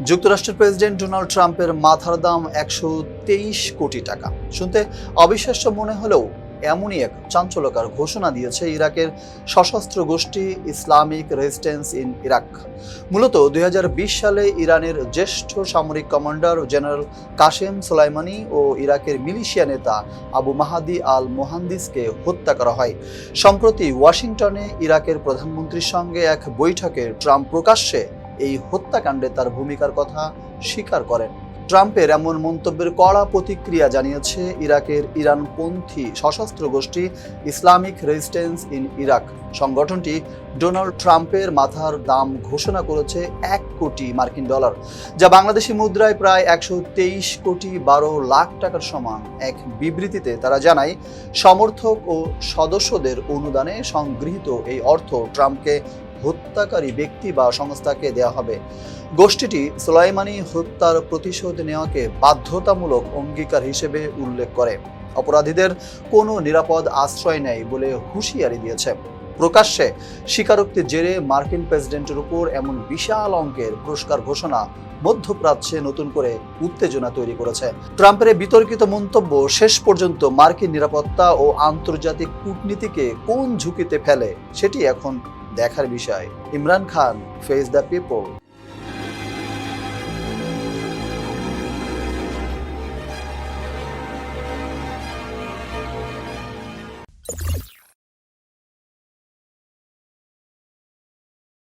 যুক্তরাষ্ট্রের president Donald ট্রাম্পের মাথার দাম ১২৩ কোটি টাকা। শুনতে অবিশ্বাস্য মনে হলেও এমনই এক চাঞ্চল্যকর ঘোষণা দিয়েছে ইরাকের সশস্ত্র গোষ্ঠী ইসলামিক রেজিস্ট্যান্স ইন ইরাক। মূলত ২০২০ সালে ইরানের জ্যেষ্ঠ সামরিক কমান্ডার জেনারেল কাসেম সোলাইমানি ও ইরাকের মিলিশিয়া নেতা আবু মাহাদি আল মোহান্দিসকে হত্যা করা হয়। সম্প্রতি ওয়াশিংটনে ইরাকের প্রধানমন্ত্রীর সঙ্গে এক বৈঠকে ট্রাম্প প্রকাশ্যে এই হত্যাকাণ্ডে তার ভূমিকার কথা স্বীকার করেন। ট্রাম্পের এমন মন্তব্যের কড়া প্রতিক্রিয়া জানিয়েছে ইরাকের ইরানপন্থী সশস্ত্র গোষ্ঠী ইসলামিক রেজিস্ট্যান্স ইন ইরাক। সংগঠনটি ডোনাল্ড ট্রাম্পের মাথার দাম ঘোষণা করেছে ১ কোটি মার্কিন ডলার, যা বাংলাদেশি মুদ্রায় প্রায় ১২৩ কোটি ১২ লাখ টাকার সমান। এক বিবৃতিতে তারা জানায়, সমর্থক ও সদস্যদের অনুদানে সংগৃহীত এই অর্থ ট্রাম্পকে হত্যাকারী ব্যক্তি বা সংস্থাকে দেওয়া হবে। গোষ্ঠীটি সোলাইমানি হত্যার প্রতিশোধ নেওয়াকে বাধ্যতামূলক অঙ্গীকার হিসেবে উল্লেখ করে অপরাধীদের কোনো নিরাপদ আশ্রয় নেই বলে হুঁশিয়ারি দিয়েছে। প্রকাশ্যে স্বীকারোক্তির জেরে মার্কিন প্রেসিডেন্টের উপর এমন বিশাল অঙ্কের পুরস্কার ঘোষণা মধ্যপ্রাচ্যে নতুন করে উত্তেজনা তৈরি করেছে। ট্রাম্পের এই বিতর্কিত মন্তব্য শেষ পর্যন্ত মার্কিন নিরাপত্তা ও আন্তর্জাতিক কূটনীতিকে কোন ঝুঁকিতে ফেলে সেটি এখন দেখার বিষয়। Imran Khan, face the people.